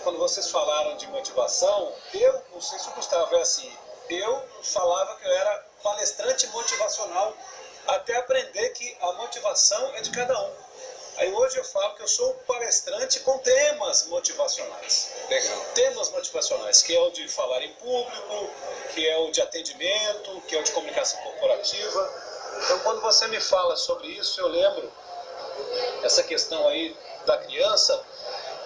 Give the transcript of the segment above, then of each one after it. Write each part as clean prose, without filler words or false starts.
quando vocês falaram de motivação, eu não sei se o Gustavo é assim, eu falava que eu era palestrante motivacional até aprender que a motivação é de cada um. Aí hoje eu falo que eu sou um palestrante com temas motivacionais. Legal. Temas motivacionais, que é o de falar em público, que é o de atendimento, que é o de comunicação corporativa. Então quando você me fala sobre isso, eu lembro essa questão aí da criança,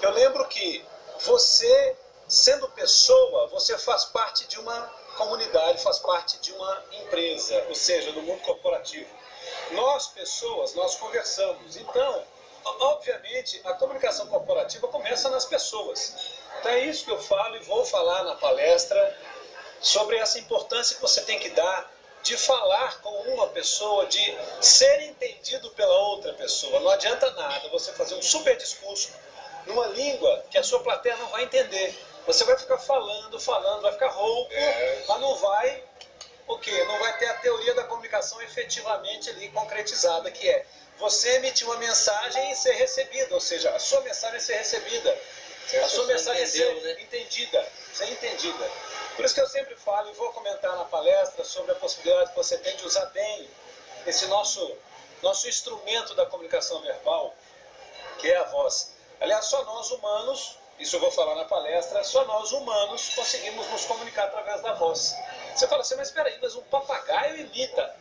eu lembro que você, sendo pessoa, você faz parte de uma comunidade, faz parte de uma empresa, ou seja, do mundo corporativo. Nós, pessoas, nós conversamos. Então, obviamente, a comunicação corporativa começa nas pessoas. Então é isso que eu falo e vou falar na palestra sobre essa importância que você tem que dar de falar com uma pessoa, de ser entendido pela outra pessoa. Não adianta nada você fazer um super discurso numa língua que a sua plateia não vai entender. Você vai ficar falando, vai ficar rouco, mas não vai, o quê? Não vai ter a teoria da comunicação efetivamente ali concretizada, que é você emitir uma mensagem e ser recebida, ou seja, a sua mensagem ser recebida, a sua mensagem ser entendida, ser entendida. Por isso que eu sempre falo, e vou comentar na palestra, sobre a possibilidade que você tem de usar bem esse nosso instrumento da comunicação verbal, que é a voz. Aliás, só nós humanos, isso eu vou falar na palestra, só nós humanos conseguimos nos comunicar através da voz. Você fala assim, mas espera aí, mas um papagaio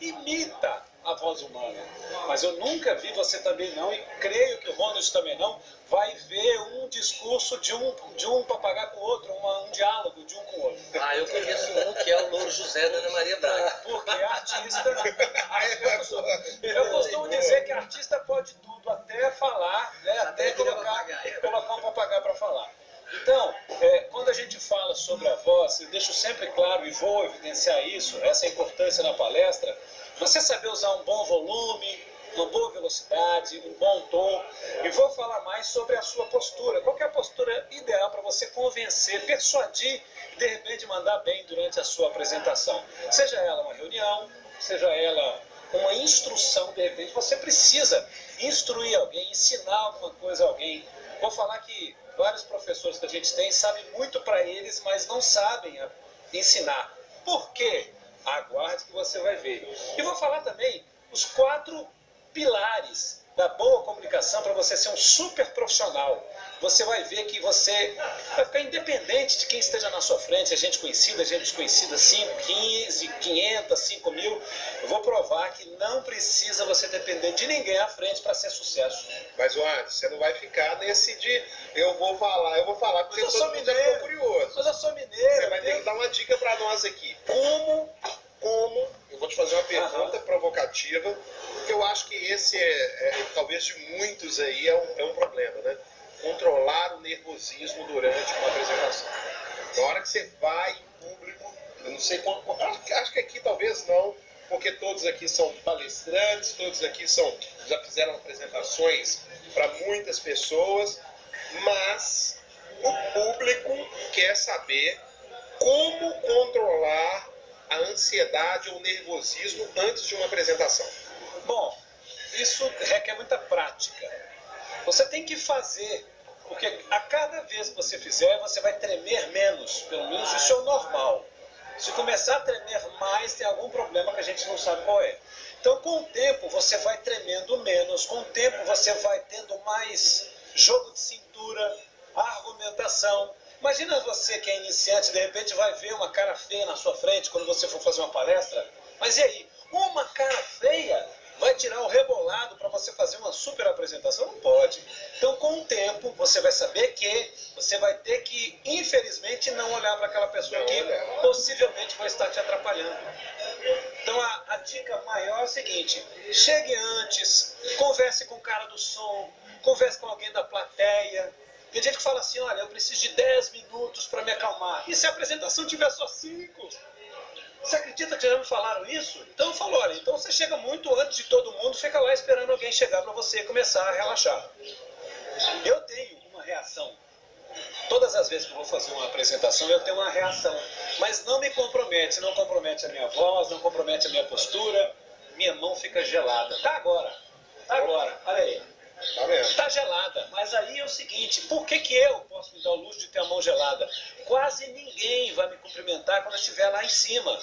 imita a voz humana. Mas eu nunca vi, você também não, e creio que o Ronald também não, vai ver um discurso de um papagaio com o outro, um diálogo de um com o outro. Ah, eu conheço um que é o Louro José da Ana Maria Braga. Porque artista... eu costumo dizer que artista pode tudo, até falar, né, até colocar um papagaio para falar. Então, quando a gente fala sobre a voz, eu deixo sempre claro, e vou evidenciar isso, essa importância na palestra, você saber usar um bom volume, uma boa velocidade, um bom tom, e vou falar mais sobre a sua postura. Qual que é a postura ideal para você convencer, persuadir e de repente mandar bem durante a sua apresentação? Seja ela uma reunião, seja ela uma instrução, de repente você precisa instruir alguém, ensinar alguma coisa a alguém. Vou falar que vários professores que a gente tem sabem muito para eles, mas não sabem ensinar. Por quê? Aguarde que você vai ver. E vou falar também os 4 pilares da boa comunicação para você ser um super profissional. Você vai ver que você vai ficar independente de quem esteja na sua frente, a gente conhecida, a gente desconhecida, 5, 15, 500, 5 mil. Eu vou provar que não precisa você depender de ninguém à frente para ser sucesso. Mas, Anderson, você não vai ficar nesse de eu vou falar, porque todo mundo já ficou curioso. Mas eu sou mineiro. Você vai ter que dar uma dica para nós aqui. Como, eu vou te fazer uma pergunta provocativa, porque eu acho que esse talvez de muitos aí é um problema, né? Controlar o nervosismo durante uma apresentação. Na hora que você vai em público, eu não sei como, acho que aqui talvez não, porque todos aqui são palestrantes, todos aqui já fizeram apresentações para muitas pessoas, mas o público quer saber como controlar a ansiedade ou nervosismo antes de uma apresentação. Bom, isso requer muita prática. Você tem que fazer, porque a cada vez que você fizer, você vai tremer menos. Pelo menos isso é o normal. Se começar a tremer mais, tem algum problema que a gente não sabe qual é. Então, com o tempo, você vai tremendo menos. Com o tempo, você vai tendo mais jogo de cintura, argumentação. Imagina você que é iniciante, de repente vai ver uma cara feia na sua frente quando você for fazer uma palestra. Mas e aí? Uma cara feia vai tirar o rebolado para você fazer uma super apresentação? Não pode. Então, com o tempo, você vai saber que você vai ter que, infelizmente, não olhar para aquela pessoa que possivelmente vai estar te atrapalhando. Então, a dica maior é o seguinte: chegue antes, converse com o cara do som, converse com alguém da plateia. Tem gente que fala assim, olha, eu preciso de 10 minutos para me acalmar. E se a apresentação tiver só 5? Você acredita que já me falaram isso? Então eu falo, olha, então você chega muito antes de todo mundo, fica lá esperando alguém chegar para você começar a relaxar. Eu tenho uma reação. Todas as vezes que eu vou fazer uma apresentação, eu tenho uma reação. Mas não me compromete, não compromete a minha voz, não compromete a minha postura. Minha mão fica gelada. Tá agora, olha aí. Tá mesmo. Tá gelada. Mas aí é o seguinte, por que que eu posso me dar o luxo de ter a mão gelada? Quase ninguém vai me cumprimentar quando eu estiver lá em cima.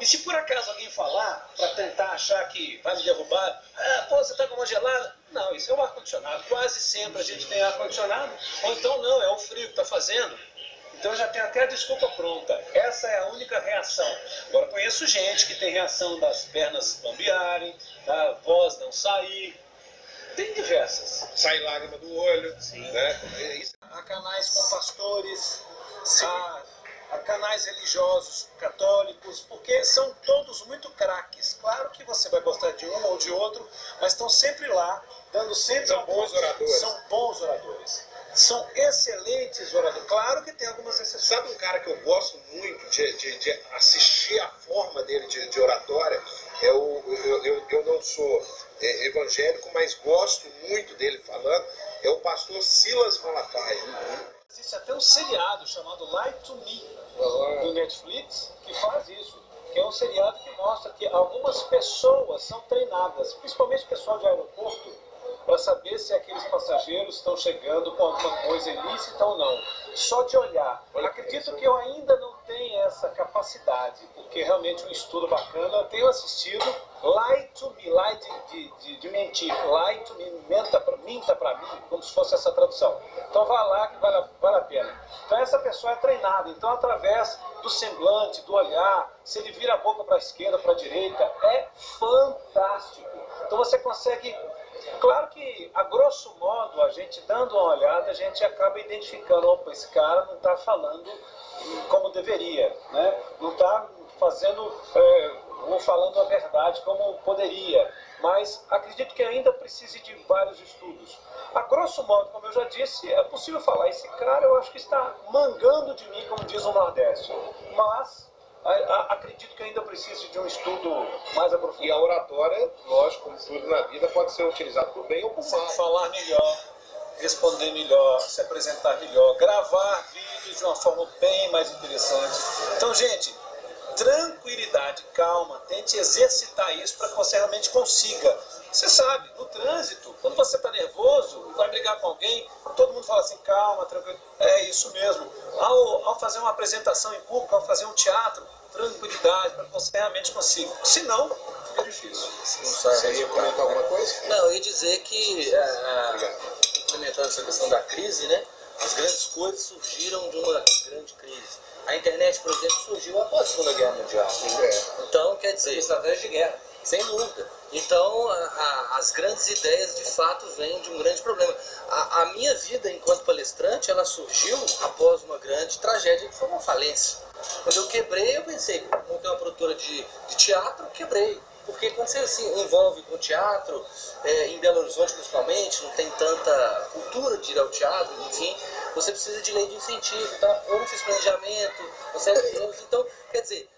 E se por acaso alguém falar, para tentar achar que vai me derrubar, pô, você tá com a mão gelada? Não, isso é o ar-condicionado. Quase sempre a gente tem ar-condicionado. Ou então não, é o frio que tá fazendo. Então eu já tenho até a desculpa pronta. Essa é a única reação. Agora, conheço gente que tem reação das pernas bambearem, da voz não sair. Tem diversas. Sai lágrima do olho. Sim. Né? Há canais com pastores, há canais religiosos católicos, porque são todos muito craques. Claro que você vai gostar de um ou de outro, mas estão sempre lá, dando sempre... São bons oradores. São bons oradores. São excelentes oradores. Claro que tem algumas exceções. Sabe um cara que eu gosto muito de assistir a forma dele de oratória? Eu não sou evangélico, mas gosto muito dele falando. É o pastor Silas Malafaia. Existe até um seriado chamado Lie to Me, do Netflix, que faz isso. Que é um seriado que mostra que algumas pessoas são treinadas, principalmente o pessoal de aeroporto, para saber se aqueles passageiros estão chegando com alguma coisa ilícita ou não. Só de olhar. Acredito que eu ainda não tenho essa capacidade, porque realmente é um estudo bacana. Eu tenho assistido Lie to Me, lie de mentir, Lie to Me, minta para mim, como se fosse essa tradução. Então vá lá que vale a pena. Então essa pessoa é treinada, então através do semblante, do olhar, se ele vira a boca para a esquerda, para a direita, é fantástico. Então você consegue... Claro que, a grosso modo, a gente dando uma olhada, a gente acaba identificando, opa, esse cara não está falando como deveria, né? Não está fazendo, ou falando a verdade como poderia. Mas acredito que ainda precise de vários estudos. A grosso modo, como eu já disse, é possível falar, esse cara eu acho que está mangando de mim, como diz o Nordeste. Mas... acredito que ainda precisa de um estudo mais aprofundado. E a oratória, lógico, como tudo na vida, pode ser utilizado por bem ou por mal. Falar melhor, responder melhor, se apresentar melhor, gravar vídeos de uma forma bem mais interessante. Então, gente, tranquilidade, calma, tente exercitar isso para que você realmente consiga. Você sabe, no trânsito, quando você está nervoso, vai brigar com alguém, todo mundo fala assim, calma, tranquilo. É isso mesmo. Ao fazer uma apresentação em público, ao fazer um teatro, tranquilidade, para que você realmente consiga. Se não, fica difícil. Você ia comentar alguma coisa? Não, eu ia dizer que, implementando essa questão da crise, né, as grandes coisas surgiram de uma grande crise. A internet, por exemplo, surgiu após a Segunda Guerra Mundial. Então, quer dizer... Estratégia de guerra. Sem dúvida. Então, as grandes ideias, de fato, vêm de um grande problema. A minha vida, enquanto palestrante, ela surgiu após uma grande tragédia, que foi uma falência. Quando eu quebrei, eu pensei, montei uma produtora de teatro, quebrei. Porque quando você se envolve com teatro, em Belo Horizonte principalmente, não tem tanta cultura de ir ao teatro, enfim, você precisa de lei de incentivo, tá? Eu não fiz planejamento, então, quer dizer,